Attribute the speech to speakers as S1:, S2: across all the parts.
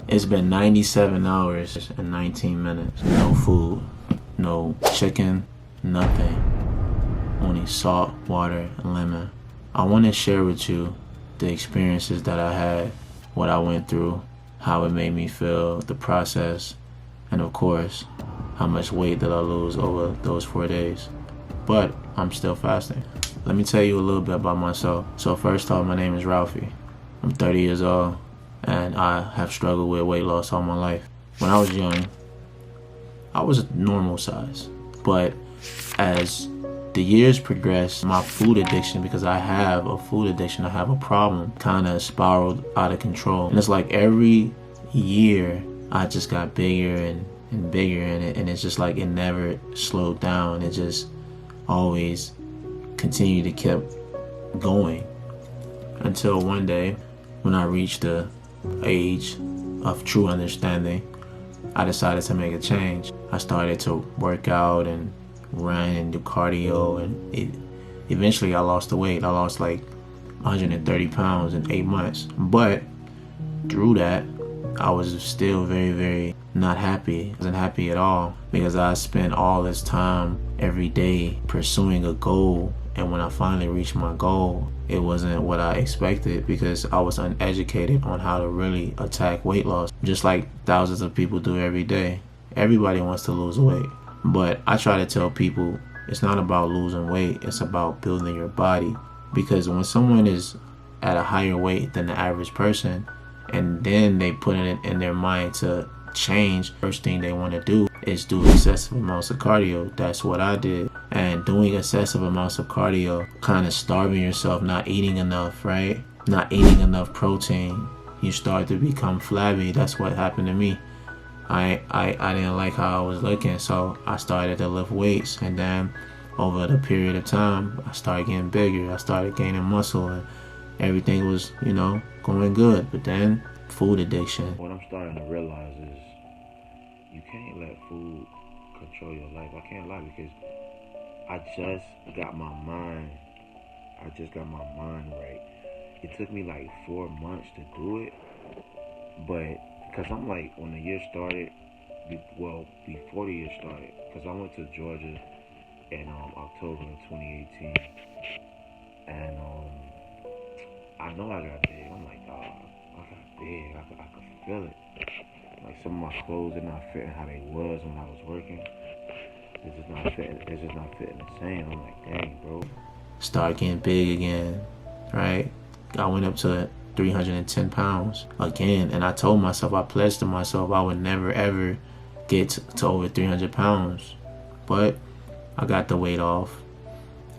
S1: It's been 97 hours and 19 minutes. No food, no chicken, nothing. Only salt, water, and lemon. I want to share with you the experiences that I had, what I went through, how it made me feel, the process, and of course, how much weight did I lose over those 4 days. But I'm still fasting. Let me tell you a little bit about myself. So first off, my name is Ralphie. I'm 30 years old, and I have struggled with weight loss all my life. When I was young, I was a normal size. But as the years progressed, my food addiction, because I have a food addiction, I have a problem, kind of spiraled out of control. And it's like every year, I just got bigger and bigger, and it's just like it never slowed down. It just always continued to keep going until one day when I reached the age of true understanding, I decided to make a change. I started to work out and run and do cardio, and eventually I lost the weight. I lost like 130 pounds in 8 months. But through that, I was still very, very not happy. I wasn't happy at all because I spent all this time every day pursuing a goal. And when I finally reached my goal, it wasn't what I expected because I was uneducated on how to really attack weight loss, just like thousands of people do every day. Everybody wants to lose weight. But I try to tell people it's not about losing weight, it's about building your body. Because when someone is at a higher weight than the average person, and then they put it in their mind to change, first thing they want to do is do excessive amounts of cardio. That's what I did. And doing excessive amounts of cardio, kind of starving yourself, not eating enough, right? Not eating enough protein. You start to become flabby. That's what happened to me. I didn't like how I was looking, so I started to lift weights, and then over the period of time, I started getting bigger. I started gaining muscle, and everything was, going good. But then food addiction.
S2: What I'm starting to realize is you can't let food control your life. I can't lie, because I just got my mind right. It took me like 4 months to do it, but because I'm like, when the year started, before the year started, because I went to Georgia in October of 2018, and I know I got big. I'm like, I got big. I could feel it. Like some of my clothes are not fitting how they was when I was working. It's just not fitting the same. I'm like, dang, bro.
S1: Start getting big again, right? I went up to 310 pounds again, and I told myself, I pledged to myself I would never ever get to over 300 pounds. But I got the weight off,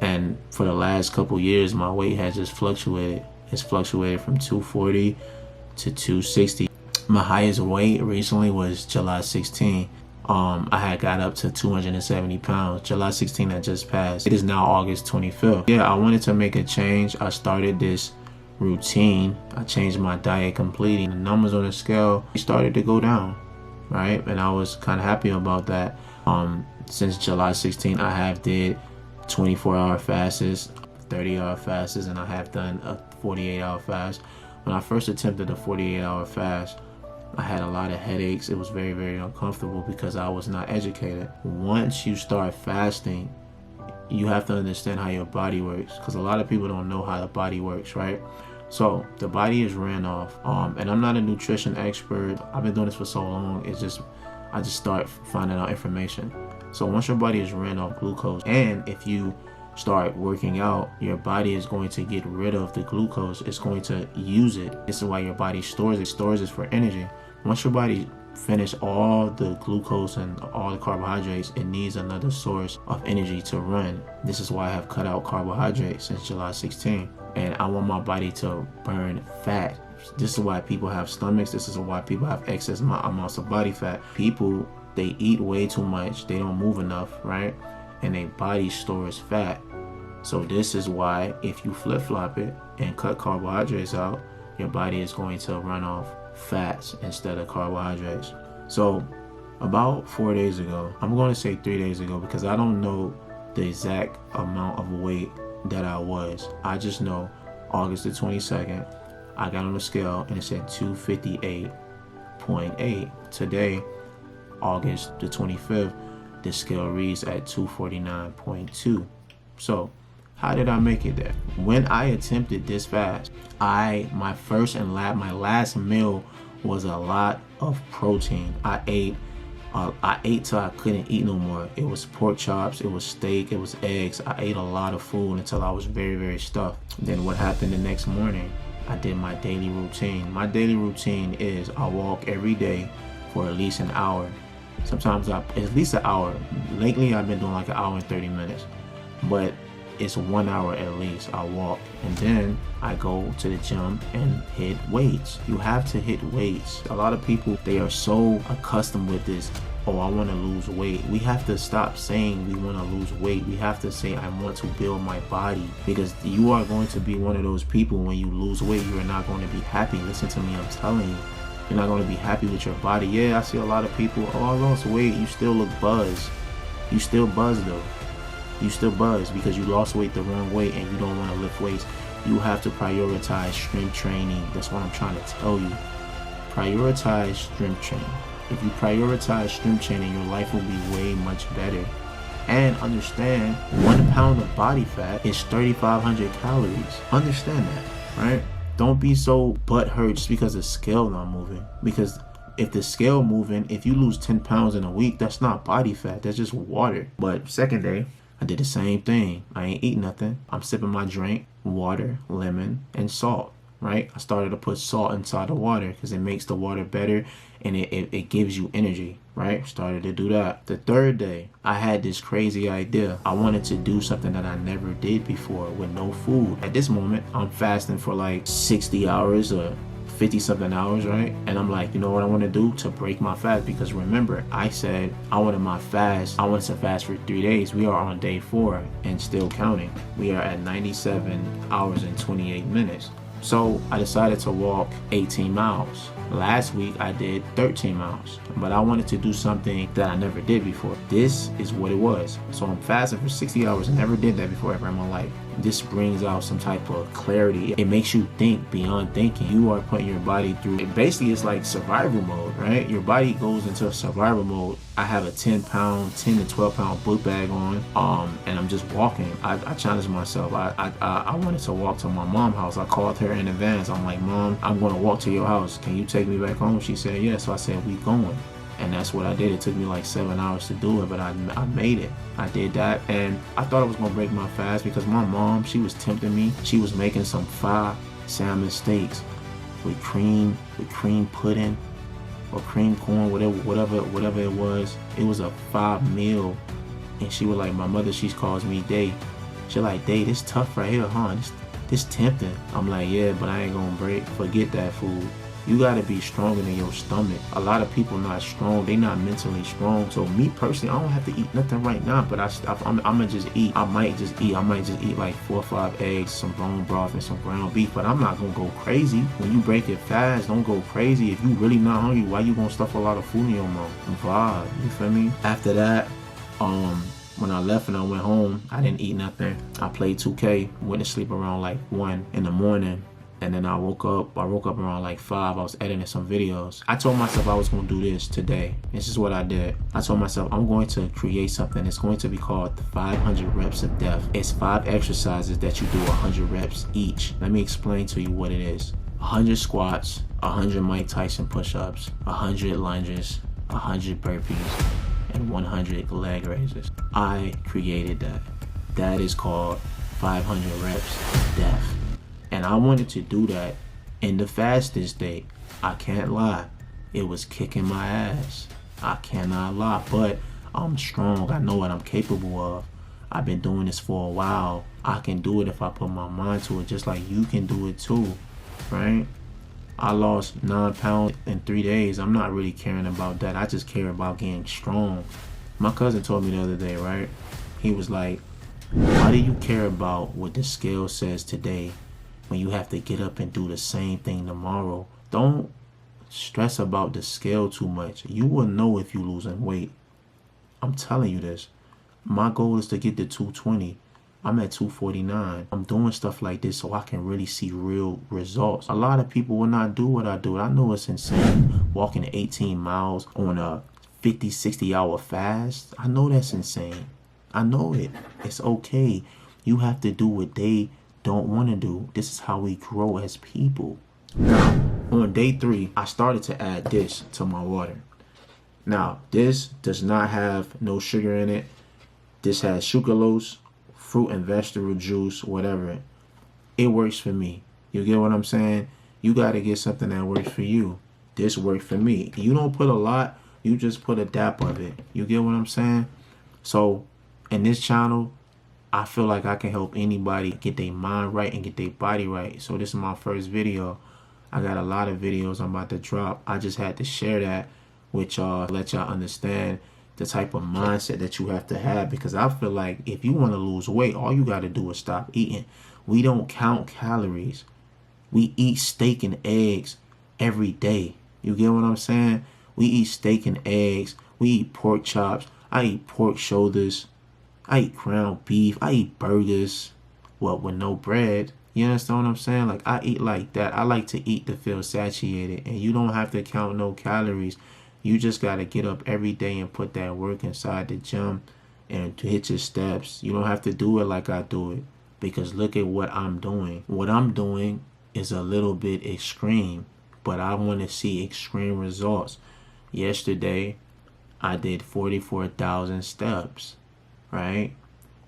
S1: and for the last couple years, my weight has just fluctuated. It's fluctuated from 240 to 260. My highest weight recently was July 16. I had got up to 270 pounds. July 16 that just passed. It is now August 25th. Yeah, I wanted to make a change. I started this routine. I changed my diet completely. The numbers on the scale started to go down, right? And I was kind of happy about that. Since July 16, I have did 24-hour fasts, 30-hour fasts, and I have done a 48-hour fast. When I first attempted a 48-hour fast, I had a lot of headaches. It was very, very uncomfortable because I was not educated. Once you start fasting, you have to understand how your body works, because a lot of people don't know how the body works, right? So the body is ran off. And I'm not a nutrition expert. I've been doing this for so long. I just start finding out information. So once your body is ran off glucose, and if you start working out, your body is going to get rid of the glucose. It's going to use it. This is why your body stores it. Stores it for energy. Once your body finish all the glucose and all the carbohydrates, it needs another source of energy to run. This is why I have cut out carbohydrates since July 16. And I want my body to burn fat. This is why people have stomachs. This is why people have excess amounts of body fat. People, they eat way too much. They don't move enough, right? And their body stores fat. So this is why if you flip-flop it and cut carbohydrates out, your body is going to run off fats instead of carbohydrates. So about 4 days ago, I'm going to say 3 days ago, because I don't know the exact amount of weight that I was. I just know August the 22nd, I got on the scale and it said 258.5 249.8. Today, August the 25th, the scale reads at 249.2. So, how did I make it there? When I attempted this fast, my last meal was a lot of protein. I ate till I couldn't eat no more. It was pork chops, it was steak, it was eggs. I ate a lot of food until I was very, very stuffed. Then what happened the next morning? I did my daily routine. My daily routine is I walk every day for at least an hour. Sometimes at least an hour. Lately I've been doing like an hour and 30 minutes. But it's 1 hour at least. I walk and then I go to the gym and hit weights. You have to hit weights. A lot of people, they are so accustomed with this, oh, I want to lose weight. We have to stop saying we want to lose weight. We have to say I want to build my body, because you are going to be one of those people when you lose weight, you are not going to be happy. Listen to me, I'm telling you. You're not going to be happy with your body. Yeah, I see a lot of people, oh, I lost weight. You still look buzzed. You still buzz though. You still buzz because you lost weight the wrong way and you don't want to lift weights. You have to prioritize strength training. That's what I'm trying to tell you. Prioritize strength training. If you prioritize strength training, your life will be way much better. And understand, 1 pound of body fat is 3,500 calories. Understand that, right? Don't be so butthurt just because the scale not moving. Because if the scale moving, if you lose 10 pounds in a week, that's not body fat. That's just water. But second day, I did the same thing. I ain't eat nothing. I'm sipping my drink, water, lemon, and salt, right? I started to put salt inside the water because it makes the water better and it gives you energy, right? Started to do that. The third day, I had this crazy idea. I wanted to do something that I never did before with no food. At this moment, I'm fasting for like 60 hours or 50 something hours, right? And I'm like, you know what I want to do to break my fast? Because remember, I said I wanted to fast for 3 days. We are on day 4 and still counting. We are at 97 hours and 28 minutes. So I decided to walk 18 miles. Last week I did 13 miles, but I wanted to do something that I never did before. This is what it was. So I'm fasting for 60 hours. I never did that before ever in my life. This brings out some type of clarity. It makes you think beyond thinking. You are putting your body through, basically it's like survival mode, right? Your body goes into survival mode. I have a 10 to 12 pound book bag on, and I'm just walking. I challenged myself. I wanted to walk to my mom's house. I called her in advance. I'm like, Mom, I'm going to walk to your house. Can you take me back home? She said, yeah. So I said, we going. And that's what I did. It took me like 7 hours to do it, but I made it. I did that, and I thought I was gonna break my fast because my mom, she was tempting me. She was making some fried salmon steaks with cream pudding or cream corn, whatever it was. It was a 5 meal, and she was like, my mother, she calls me Day. She like, Day, this tough right here, huh? This tempting. I'm like, yeah, but I ain't gonna forget that food. You gotta be stronger than your stomach. A lot of people not strong. They not mentally strong. So me personally, I don't have to eat nothing right now, but I'm gonna just eat. I might just eat like 4 or 5 eggs, some bone broth, and some ground beef. But I'm not gonna go crazy. When you break it fast, don't go crazy. If you really not hungry, why you gonna stuff a lot of food in your mouth? Vibe, you feel me? After that, when I left and I went home, I didn't eat nothing. I played 2K, went to sleep around like 1 in the morning. And then I woke up around like 5. I was editing some videos. I told myself I was going to do this today. This is what I did. I told myself I'm going to create something. It's going to be called the 500 reps of death. It's 5 exercises that you do 100 reps each. Let me explain to you what it is. 100 squats, 100 Mike Tyson push-ups, 100 lunges, 100 burpees, and 100 leg raises. I created that. That is called 500 reps of death. And I wanted to do that in the fastest day. I can't lie. It was kicking my ass. I cannot lie. But I'm strong. I know what I'm capable of. I've been doing this for a while. I can do it if I put my mind to it, just like you can do it too, right? I lost 9 pounds in 3 days. I'm not really caring about that. I just care about getting strong. My cousin told me the other day, right? He was like, why do you care about what the scale says today when you have to get up and do the same thing tomorrow? Don't stress about the scale too much. You will know if you're losing weight. I'm telling you this. My goal is to get to 220. I'm at 249. I'm doing stuff like this so I can really see real results. A lot of people will not do what I do. I know it's insane. walking 18 miles on a 50, 60-hour fast. I know that's insane. I know it. It's okay. You have to do what they don't want to do. This is how we grow as people. Now, on day 3, I started to add this to my water. Now, this does not have no sugar in it. This has sucralose, fruit and vegetable juice, whatever. It works for me. You get what I'm saying? You got to get something that works for you. This worked for me. You don't put a lot, you just put a dap of it. You get what I'm saying? So, in this channel, I feel like I can help anybody get their mind right and get their body right. So this is my first video. I got a lot of videos I'm about to drop. I just had to share that with y'all, let y'all understand the type of mindset that you have to have, because I feel like if you want to lose weight, all you got to do is stop eating. We don't count calories. We eat steak and eggs every day. You get what I'm saying? We eat steak and eggs. We eat pork chops. I eat pork shoulders. I eat ground beef. I eat burgers. Well, with no bread. You understand what I'm saying? Like, I eat like that. I like to eat to feel satiated. And you don't have to count no calories. You just got to get up every day and put that work inside the gym and to hit your steps. You don't have to do it like I do it, because look at what I'm doing. What I'm doing is a little bit extreme, but I want to see extreme results. Yesterday, I did 44,000 steps, right?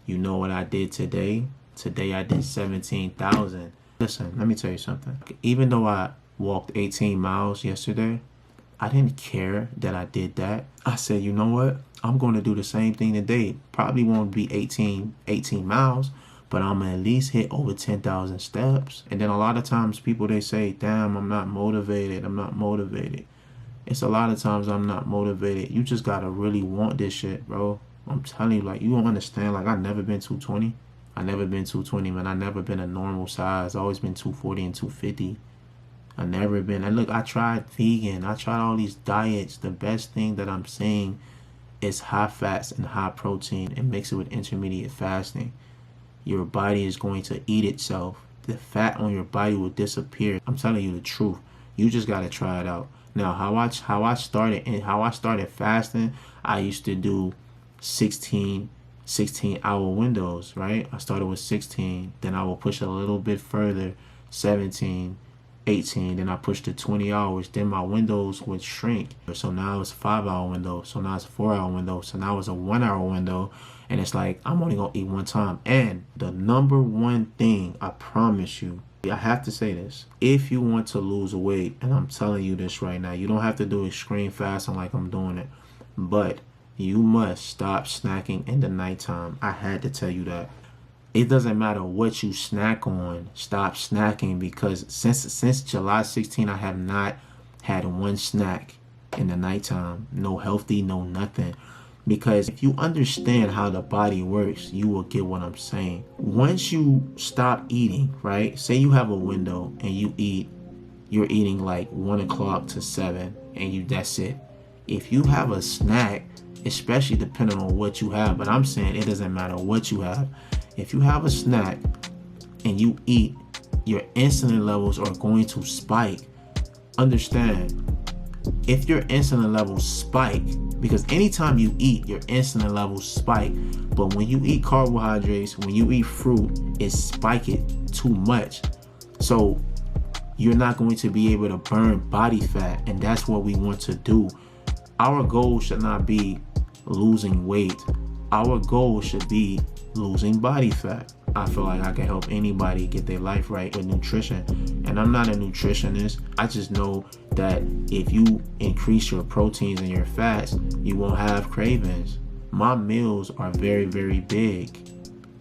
S1: You know what I did today? Today I did 17,000. Listen, let me tell you something. Even though I walked 18 miles yesterday, I didn't care that I did that. I said, you know what? I'm going to do the same thing today. Probably won't be 18 miles, but I'm going to at least hit over 10,000 steps. And then a lot of times people, they say, damn, I'm not motivated. I'm not motivated. It's a lot of times I'm not motivated. You just got to really want this shit, bro. I'm telling you, like, you don't understand. Like, I've never been 220. I never been 220, man. I never been a normal size. I always been 240 and 250. I never been. And look, I tried vegan. I tried all these diets. The best thing that I'm saying is high fats and high protein, and mix it with intermediate fasting. Your body is going to eat itself. The fat on your body will disappear. I'm telling you the truth. You just got to try it out. Now, how I started fasting, I used to do 16-hour windows, right? I started with 16, then I will push a little bit further, 17, 18, then I pushed to 20 hours, then my windows would shrink. So now it's a 5-hour window, so now it's a 4-hour window, so now it's a 1-hour window, and it's like I'm only gonna eat one time. And the number one thing, I promise you, I have to say this, if you want to lose weight, and I'm telling you this right now, you don't have to do extreme fasting like I'm doing it, but you must stop snacking in the nighttime. I had to tell you that. It doesn't matter what you snack on, stop snacking, because since July 16, I have not had one snack in the nighttime. No healthy, no nothing. Because if you understand how the body works, you will get what I'm saying. Once you stop eating, right? Say you have a window and you're eating like 1 o'clock to 7, and that's it. If you have a snack, especially depending on what you have, but I'm saying it doesn't matter what you have. If you have a snack and you eat, your insulin levels are going to spike. Understand, if your insulin levels spike, because anytime you eat, your insulin levels spike. But when you eat carbohydrates, when you eat fruit, it spikes it too much. So you're not going to be able to burn body fat, and that's what we want to do. Our goal should not be losing weight. Our goal should be losing body fat. I feel like I can help anybody get their life right with nutrition. And I'm not a nutritionist. I just know that if you increase your proteins and your fats, you won't have cravings. My meals are very, very big.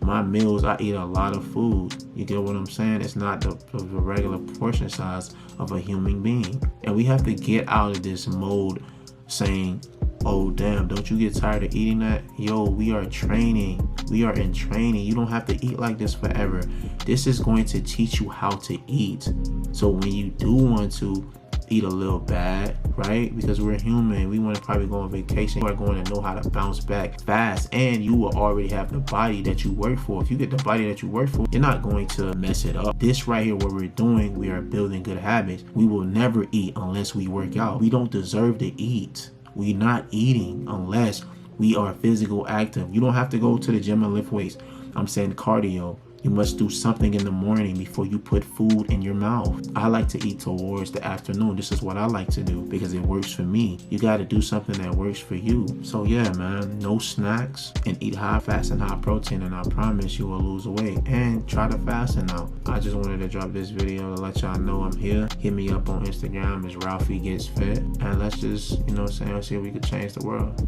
S1: My meals, I eat a lot of food. You get what I'm saying? It's not the regular portion size of a human being. And we have to get out of this mode saying, oh damn, don't you get tired of eating that? Yo, we are training. We are in training. You don't have to eat like this forever. This is going to teach you how to eat. So when you do want to eat a little bad, right? Because we're human. We want to probably go on vacation. You are going to know how to bounce back fast, and you will already have the body that you work for. If you get the body that you work for, you're not going to mess it up. This right here, what we're doing, we are building good habits. We will never eat unless we work out. We don't deserve to eat. We're not eating unless we are physical active. You don't have to go to the gym and lift weights. I'm saying cardio. You must do something in the morning before you put food in your mouth. I like to eat towards the afternoon. This is what I like to do because it works for me. You got to do something that works for you. So yeah, man, no snacks and eat high fat and high protein, and I promise you will lose weight. And try to fasten out. I just wanted to drop this video to let y'all know I'm here. Hit me up on Instagram as Ralphie Gets Fit, and let's just, you know what I'm saying, see if we could change the world.